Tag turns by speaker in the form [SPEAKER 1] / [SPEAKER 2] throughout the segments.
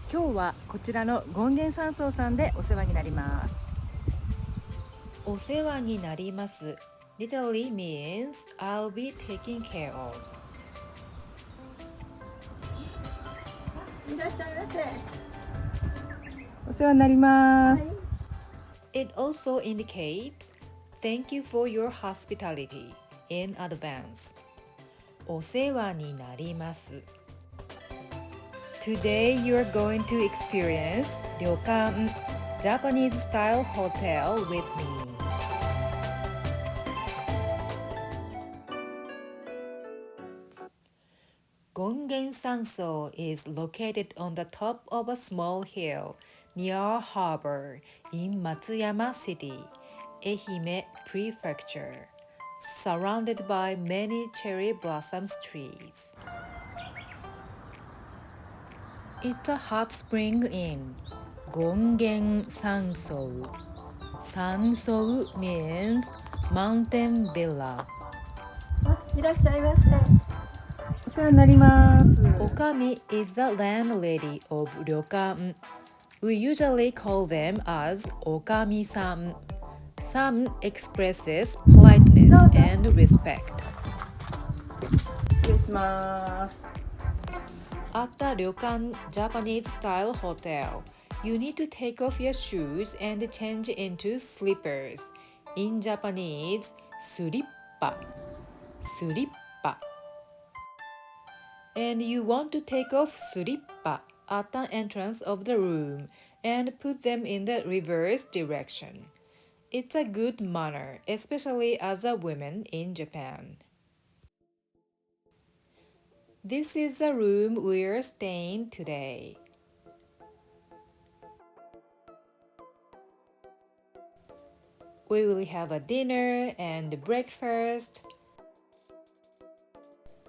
[SPEAKER 1] 今日はこちらの権現山荘さんでお世話になります。お世話になります literally means I'll be taken care of。
[SPEAKER 2] いらっしゃいませ。
[SPEAKER 1] お世話になります。
[SPEAKER 2] はい。
[SPEAKER 1] It also indicates thank you for your hospitality in advance。 お世話になります。 Today you're going to experience 旅館 Japanese style hotel with me。 Gongen Sanso is located on the top of a small hill near harbor in Matsuyama City, Ehime Prefecture, surrounded by many cherry blossom trees. It's a hot spring inn, Gongen Sanso. Sanso means mountain villa.
[SPEAKER 2] いらっしゃいませ。
[SPEAKER 1] お世話になります。Okami is the landlady of ryokan. We usually call them as Okami-san. San expresses politeness and respect. 失礼します。At the ryokan Japanese style hotel, you need to take off your shoes and change into slippers. In Japanese, surippa. Surippa. And you want to take off surippa at the entrance of the room and put them in the reverse direction. It's a good manner, especially as a woman in Japan. This is the room we're staying today. We will have a dinner and breakfast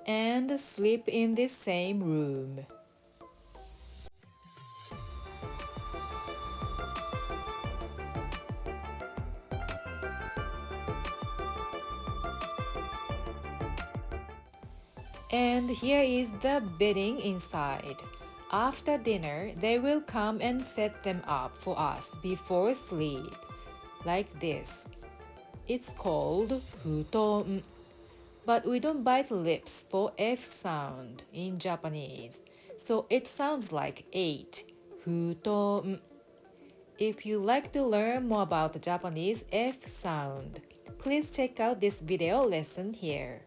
[SPEAKER 1] and sleep in this same room. And here is the bedding inside. After dinner, they will come and set them up for us before sleep, like this. It's called futon. But we don't bite lips for F sound in Japanese, so it sounds like 8. Futon. If you like to learn more about the Japanese F sound, please check out this video lesson here.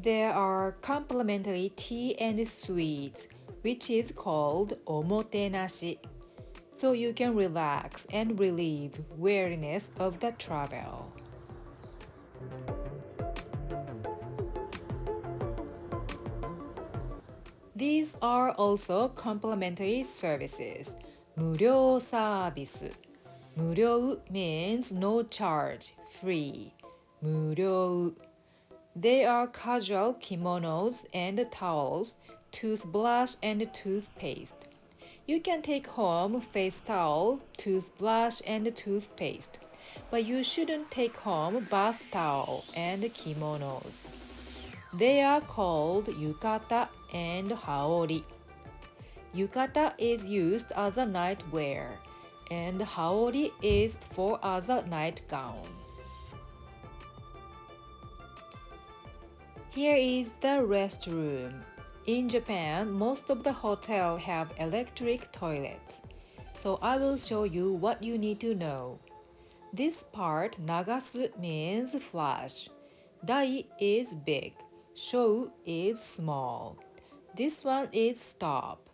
[SPEAKER 1] There are complimentary tea and sweets, which is called omotenashi, so you can relax and relieve weariness of the travel. These are also complimentary services. 無料サービス。無料 means no charge, free. 無料 They are casual kimonos and towels, toothbrush and toothpaste. You can take home face towel, toothbrush and toothpaste, but you shouldn't take home bath towel and kimonos. They are called yukata and haori. Yukata is used as a nightwear, and haori is for as a nightgown. Here is the restroom. In Japan, most of the hotels have electric toilets, so I will show you what you need to know. This part, nagasu, means flush. Dai is big. Shou is small. This one is stop.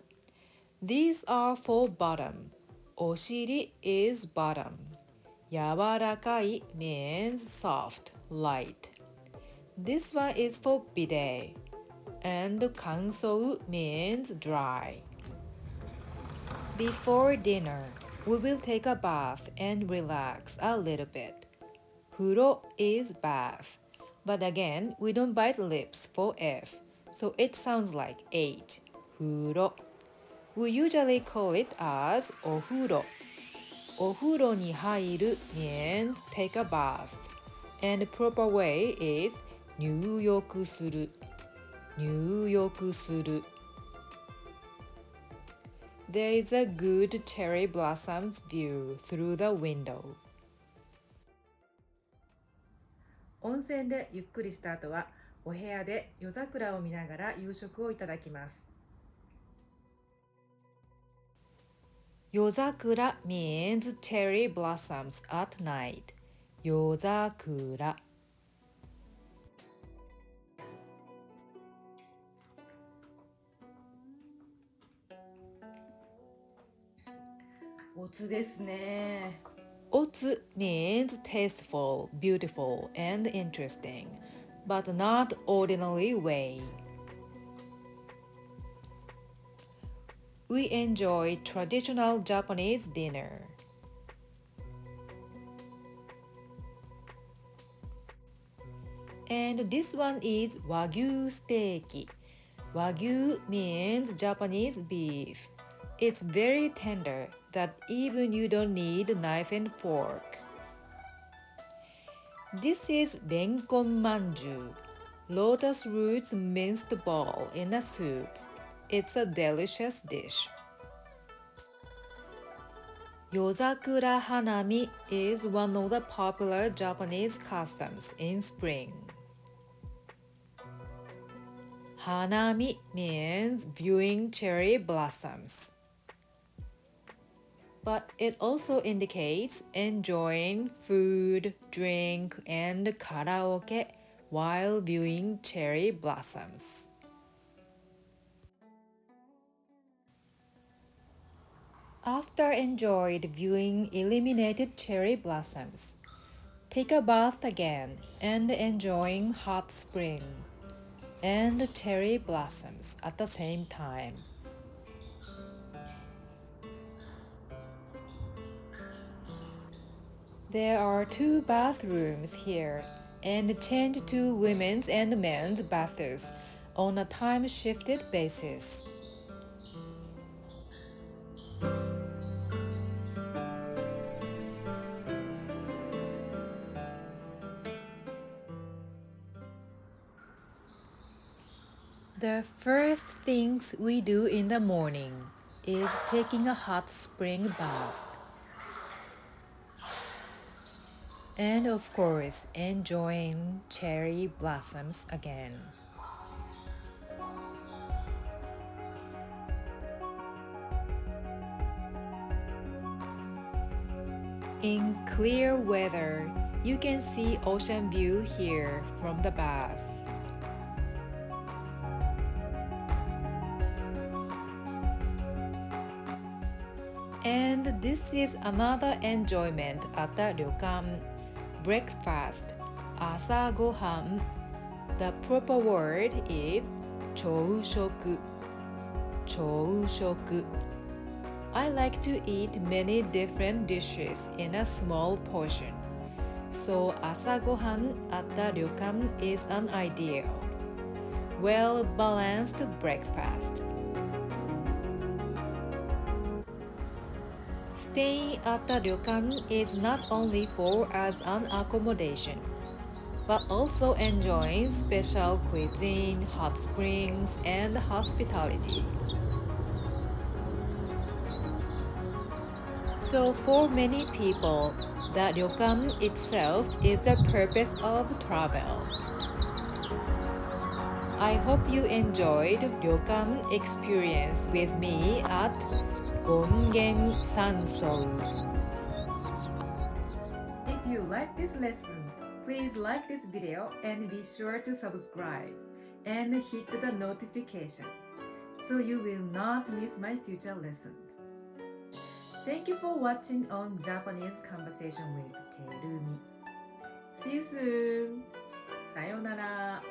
[SPEAKER 1] These are for bottom. Oshiri is bottom. Yawarakai means soft, light. This one is for bidet. And kansou means dry. Before dinner, we will take a bath and relax a little bit. Furo is bath. But again, we don't bite lips for F, so it sounds like 8. Furo. We usually call it as ofuro. Ofuro ni hairu means take a bath, and the proper way is 入浴する。入浴する。There is a good cherry blossoms view through the window. 温泉でゆっくりした後はお部屋で夜桜を見ながら夕食をいただきます。夜桜 means cherry blossoms at night. 夜桜。おつですね。おつ means tasteful, beautiful, and interesting, but not ordinary way. We enjoy traditional Japanese dinner. And this one is Wagyu steak. Wagyu means Japanese beef. It's very tender that even you don't need a knife and fork. This is renkon manju, lotus roots minced ball in a soup. It's a delicious dish. Yozakura hanami is one of the popular Japanese customs in spring. Hanami means viewing cherry blossoms. But it also indicates enjoying food, drink, and karaoke while viewing cherry blossoms. After enjoyed viewing illuminated cherry blossoms, take a bath again and enjoying hot spring and cherry blossoms at the same time. There are 2 bathrooms here and change to women's and men's baths on a time-shifted basis. The first things we do in the morning is taking a hot spring bath. And of course, enjoying cherry blossoms again. In clear weather, you can see ocean view here from the bath. And this is another enjoyment at the ryokan. Breakfast, asa gohan. The proper word is choushoku. Choushoku. I like to eat many different dishes in a small portion. So asa gohan at the ryokan is an ideal, well-balanced breakfast. Staying at the ryokan is not only for as an accommodation, but also enjoying special cuisine, hot springs, and hospitality. So for many people, the ryokan itself is the purpose of travel. I hope you enjoyed ryokan experience with me at Gongen Sansou. If you like this lesson, please like this video and be sure to subscribe and hit the notification so you will not miss my future lessons. Thank you for watching on Japanese Conversation with Terumi. See you soon. さようなら。